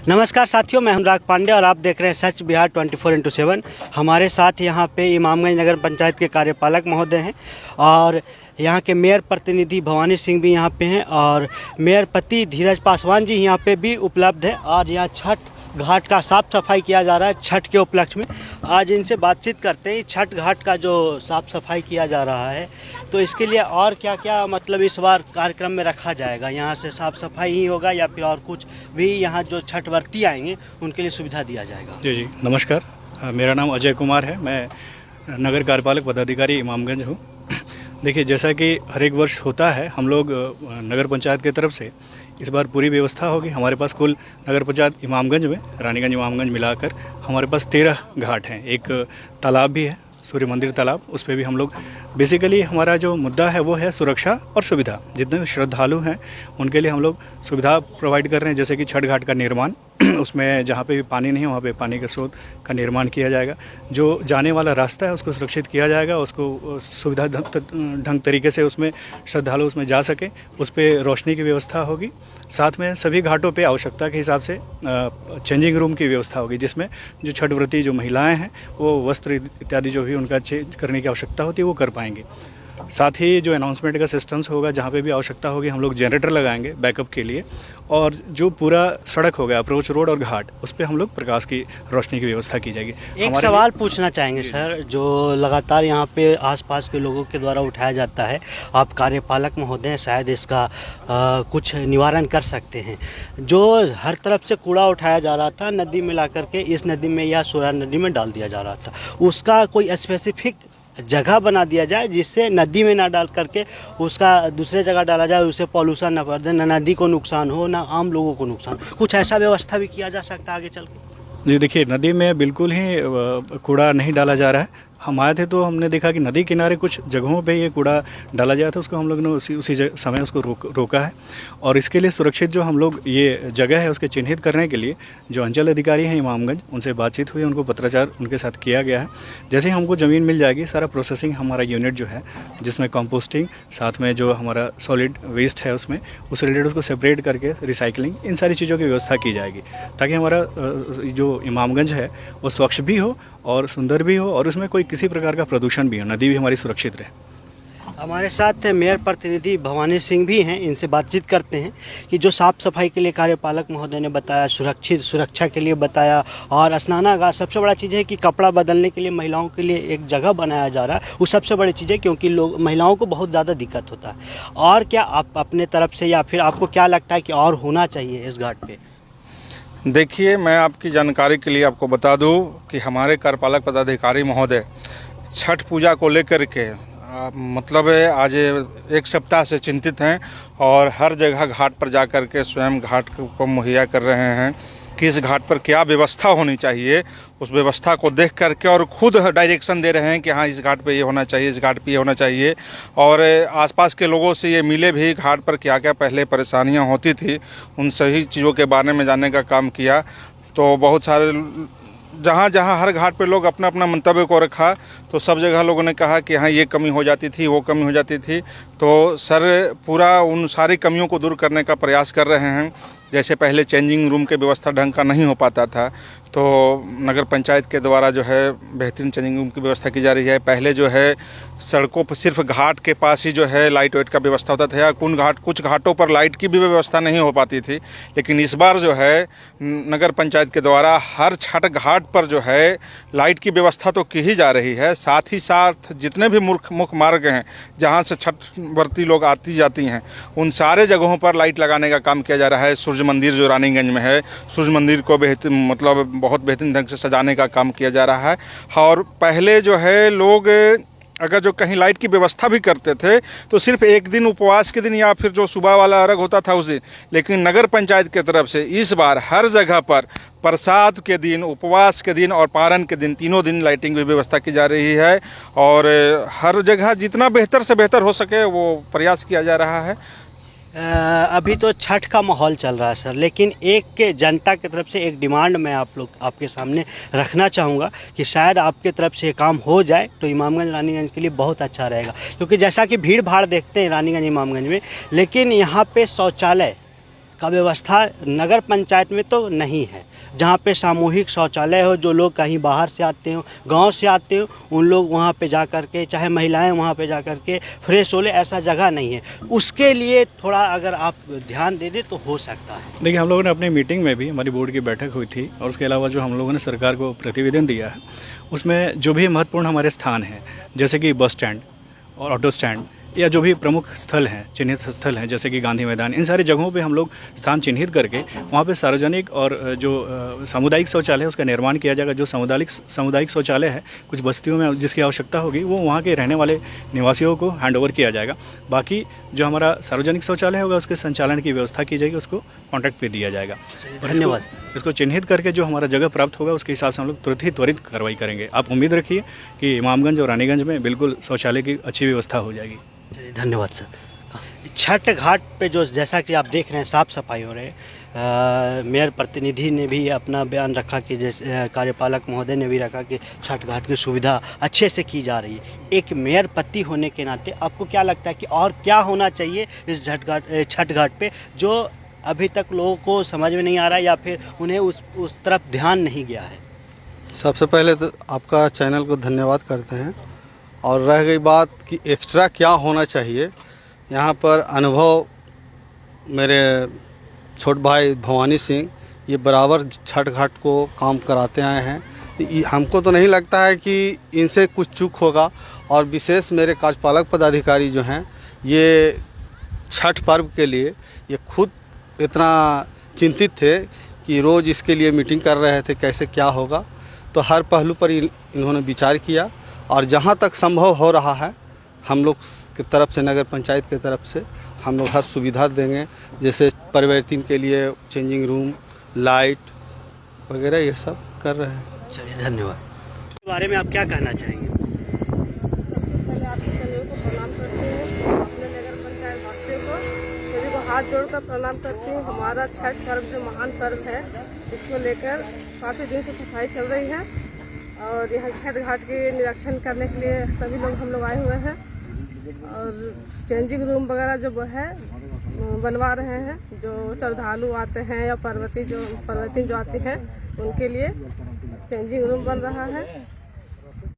नमस्कार साथियों, मैं अनुराग पांडे और आप देख रहे हैं सच बिहार 24x7। हमारे साथ यहाँ पे इमामगंज नगर पंचायत के कार्यपालक महोदय हैं और यहाँ के मेयर प्रतिनिधि भवानी सिंह भी यहाँ पे हैं और मेयर पति धीरज पासवान जी यहाँ पे भी उपलब्ध है। और यहाँ छठ घाट का साफ़ सफाई किया जा रहा है छठ के उपलक्ष्य में। आज इनसे बातचीत करते हैं। छठ घाट का जो साफ़ सफाई किया जा रहा है तो इसके लिए और क्या क्या मतलब इस बार कार्यक्रम में रखा जाएगा? यहाँ से साफ़ सफाई ही होगा या फिर और कुछ भी यहाँ जो छठ व्रती आएंगे उनके लिए सुविधा दिया जाएगा? जी नमस्कार, मेरा नाम अजय कुमार है। मैं नगर कार्यपालक पदाधिकारी इमामगंज हूँ। देखिए, जैसा कि हर एक वर्ष होता है, हम लोग नगर पंचायत की तरफ से इस बार पूरी व्यवस्था होगी। हमारे पास कुल नगर पंचायत इमामगंज में रानीगंज इमामगंज मिलाकर हमारे पास 13 घाट हैं। एक तालाब भी है, सूर्य मंदिर तालाब, उस पर भी हम लोग बेसिकली हमारा जो मुद्दा है वो है सुरक्षा और सुविधा। जितने भी श्रद्धालु हैं उनके लिए हम लोग सुविधा प्रोवाइड कर रहे हैं, जैसे कि छठ घाट का निर्माण उसमें जहाँ पे भी पानी नहीं है वहाँ पे पानी के स्रोत का निर्माण किया जाएगा। जो जाने वाला रास्ता है उसको सुरक्षित किया जाएगा, उसको सुविधा ढंग तरीके से उसमें श्रद्धालु उसमें जा सकें, उस पर रोशनी की व्यवस्था होगी। साथ में सभी घाटों पे आवश्यकता के हिसाब से चेंजिंग रूम की व्यवस्था होगी, जिसमें जो छठ व्रती जो महिलाएं हैं वो वस्त्र इत्यादि जो भी उनका चेंज करने की आवश्यकता होती है वो कर पाएंगे। साथ ही जो अनाउंसमेंट का सिस्टम्स होगा, जहाँ पे भी आवश्यकता होगी हम लोग जनरेटर लगाएंगे बैकअप के लिए। और जो पूरा सड़क होगा, अप्रोच रोड और घाट, उस पर हम लोग प्रकाश की रोशनी की व्यवस्था की जाएगी। एक सवाल पूछना चाहेंगे सर, जो लगातार यहाँ पे आसपास के लोगों के द्वारा उठाया जाता है, आप कार्यपालक महोदय हैं, शायद इसका कुछ निवारण कर सकते हैं। जो हर तरफ से कूड़ा उठाया जा रहा था नदी में ला करके इस नदी में या सोरा नदी में डाल दिया जा रहा था, उसका कोई स्पेसिफिक जगह बना दिया जाए जिससे नदी में ना डाल करके उसका दूसरे जगह डाला जाए, उससे पॉल्यूशन ना बढ़े, ना नदी को नुकसान हो ना आम लोगों को नुकसान। कुछ ऐसा व्यवस्था भी किया जा सकता है आगे चल के? जी देखिए, नदी में बिल्कुल ही कूड़ा नहीं डाला जा रहा है। हम आए थे तो हमने देखा कि नदी किनारे कुछ जगहों पे ये कूड़ा डाला गया था, उसको हम लोग ने उसी समय उसको रोका है। और इसके लिए सुरक्षित जो हम लोग ये जगह है उसके चिन्हित करने के लिए जो अंचल अधिकारी हैं इमामगंज, उनसे बातचीत हुई, उनको पत्राचार उनके साथ किया गया है। जैसे ही हमको ज़मीन मिल जाएगी, सारा प्रोसेसिंग हमारा यूनिट जो है जिसमें कंपोस्टिंग, साथ में जो हमारा सॉलिड वेस्ट है उसमें उस रिलेटेड उसको सेपरेट करके रिसाइकलिंग, इन सारी चीज़ों की व्यवस्था की जाएगी, ताकि हमारा जो इमामगंज है वो स्वच्छ भी हो और सुंदर भी हो और उसमें कोई किसी प्रकार का प्रदूषण भी हो, नदी भी हमारी सुरक्षित रहे। हमारे साथ मेयर प्रतिनिधि भवानी सिंह भी हैं, इनसे बातचीत करते हैं कि जो साफ़ सफाई के लिए कार्यपालक महोदय ने बताया, सुरक्षा के लिए बताया, और स्नानागार सबसे बड़ा चीज़ है कि कपड़ा बदलने के लिए महिलाओं के लिए एक जगह बनाया जा रहा है, वो सबसे बड़ी चीज़ है, क्योंकि लोग महिलाओं को बहुत ज़्यादा दिक्कत होता है। और क्या आप अपने तरफ से या फिर आपको क्या लगता है कि और होना चाहिए इस घाट पर? देखिए, मैं आपकी जानकारी के लिए आपको बता दूं कि हमारे कार्यपालक पदाधिकारी महोदय छठ पूजा को लेकर के मतलब आज एक सप्ताह से चिंतित हैं और हर जगह घाट पर जाकर के स्वयं घाट को मुहैया कर रहे हैं कि इस घाट पर क्या व्यवस्था होनी चाहिए। उस व्यवस्था को देख करके और खुद डायरेक्शन दे रहे हैं कि हाँ, इस घाट पे ये होना चाहिए, इस घाट पे ये होना चाहिए। और आसपास के लोगों से ये मिले भी, घाट पर क्या क्या पहले परेशानियां होती थी उन सही चीज़ों के बारे में जानने का काम किया। तो बहुत सारे जहाँ जहाँ हर घाट पे लोग अपना अपना मंतव्य को रखा, तो सब जगह लोगों ने कहा कि हाँ, ये कमी हो जाती थी, वो कमी हो जाती थी। तो सर पूरा उन सारी कमियों को दूर करने का प्रयास कर रहे हैं। जैसे पहले चेंजिंग रूम की व्यवस्था ढंग का नहीं हो पाता था, तो नगर पंचायत के द्वारा जो है बेहतरीन चेंजिंग रूम की व्यवस्था की जा रही है। पहले जो है सड़कों पर सिर्फ घाट के पास ही जो है लाइट वाइट का व्यवस्था होता था, या कुछ घाटों पर लाइट की भी व्यवस्था नहीं हो पाती थी। लेकिन इस बार जो है नगर पंचायत के द्वारा हर छठ घाट पर जो है लाइट की व्यवस्था तो की ही जा रही है। साथ ही साथ जितने भी मुख्य मार्ग हैं जहाँ से छठ व्रती लोग आती जाती हैं, उन सारे जगहों पर लाइट लगाने का काम किया जा रहा है। सूर्य मंदिर जो रानीगंज में है, सूर्य मंदिर को बहुत बेहतरीन ढंग से सजाने का काम किया जा रहा है। और पहले जो है लोग अगर जो कहीं लाइट की व्यवस्था भी करते थे तो सिर्फ एक दिन उपवास के दिन या फिर जो सुबह वाला अर्घ होता था उस दिन। लेकिन नगर पंचायत की तरफ से इस बार हर जगह पर प्रसाद के दिन, उपवास के दिन और पारण के दिन, तीनों दिन लाइटिंग की व्यवस्था की जा रही है। और हर जगह जितना बेहतर से बेहतर हो सके वो प्रयास किया जा रहा है। अभी तो छठ का माहौल चल रहा है सर, लेकिन एक के जनता की तरफ से एक डिमांड मैं आपके सामने रखना चाहूँगा कि शायद आपके तरफ से काम हो जाए तो इमामगंज रानीगंज के लिए बहुत अच्छा रहेगा। क्योंकि जैसा कि भीड़ भाड़ देखते हैं रानीगंज इमामगंज में, लेकिन यहाँ पे शौचालय का व्यवस्था नगर पंचायत में तो नहीं है। जहाँ पे सामूहिक शौचालय हो, जो लोग कहीं बाहर से आते हो, गांव से आते हो, उन लोग वहाँ पे जा कर के, चाहे महिलाएं वहाँ पे जा कर के फ्रेश हो ले, ऐसा जगह नहीं है। उसके लिए थोड़ा अगर आप ध्यान दे दें तो हो सकता है। देखिए, हम लोगों ने अपनी मीटिंग में भी, हमारी बोर्ड की बैठक हुई थी, और उसके अलावा जो हम लोगों ने सरकार को प्रतिवेदन दिया है, उसमें जो भी महत्वपूर्ण हमारे स्थान हैं, जैसे कि बस स्टैंड और ऑटो स्टैंड, या जो भी प्रमुख स्थल हैं, चिन्हित स्थल हैं, जैसे कि गांधी मैदान, इन सारी जगहों पे हम लोग स्थान चिन्हित करके वहाँ पे सार्वजनिक और जो सामुदायिक शौचालय है उसका निर्माण किया जाएगा। जो सामुदायिक शौचालय है कुछ बस्तियों में जिसकी आवश्यकता होगी, वो वहाँ के रहने वाले निवासियों को हैंड ओवर किया जाएगा। बाकी जो हमारा सार्वजनिक शौचालय होगा उसके संचालन की व्यवस्था की जाएगी, उसको कॉन्ट्रैक्ट पे दिया जाएगा। धन्यवाद। इसको चिन्हित करके जो हमारा जगह प्राप्त होगा उसके हिसाब से हम लोग त्वरित कार्रवाई करेंगे। आप उम्मीद रखिए कि इमामगंज और रानीगंज में बिल्कुल शौचालय की अच्छी व्यवस्था हो जाएगी। चलिए, धन्यवाद सर। छठ घाट पे जो जैसा कि आप देख रहे हैं साफ़ सफाई हो रही है, मेयर प्रतिनिधि ने भी अपना बयान रखा कि जैसे कार्यपालक महोदय ने भी रखा कि छठ घाट की सुविधा अच्छे से की जा रही है। एक मेयर पति होने के नाते आपको क्या लगता है कि और क्या होना चाहिए इस छठ घाट पे जो अभी तक लोगों को समझ में नहीं आ रहा है, या फिर उन्हें उस तरफ ध्यान नहीं गया है? सबसे पहले तो आपका चैनल को धन्यवाद करते हैं। और रह गई बात कि एक्स्ट्रा क्या होना चाहिए, यहाँ पर अनुभव मेरे छोट भाई भवानी सिंह ये बराबर छठ घाट को काम कराते आए हैं। हमको तो नहीं लगता है कि इनसे कुछ चूक होगा। और विशेष मेरे कार्यपालक पदाधिकारी जो हैं, ये छठ पर्व के लिए ये खुद इतना चिंतित थे कि रोज़ इसके लिए मीटिंग कर रहे थे कैसे क्या होगा। तो हर पहलू पर इन्होंने विचार किया, और जहाँ तक संभव हो रहा है हम लोग की तरफ से, नगर पंचायत की तरफ से हम लोग हर सुविधा देंगे। जैसे परिवर्तन के लिए चेंजिंग रूम, लाइट वगैरह ये सब कर रहे हैं। चलिए, धन्यवाद। इस बारे में आप क्या कहना चाहेंगे? पहले आपके चैनल को प्रणाम करती हूँ, अपने नगर पंचायत वासियों को सभी को हाथ जोड़कर प्रणाम करती हूँ। हमारा छठ पर्व जो महान पर्व है, इसको लेकर काफ़ी दिन से सफाई चल रही है, और यहाँ छठ घाट के निरीक्षण करने के लिए सभी लोग हम लोग आए हुए हैं। और चेंजिंग रूम वगैरह जो है बनवा रहे हैं, जो श्रद्धालु आते हैं या पर्वती जो आते हैं उनके लिए चेंजिंग रूम बन रहा है।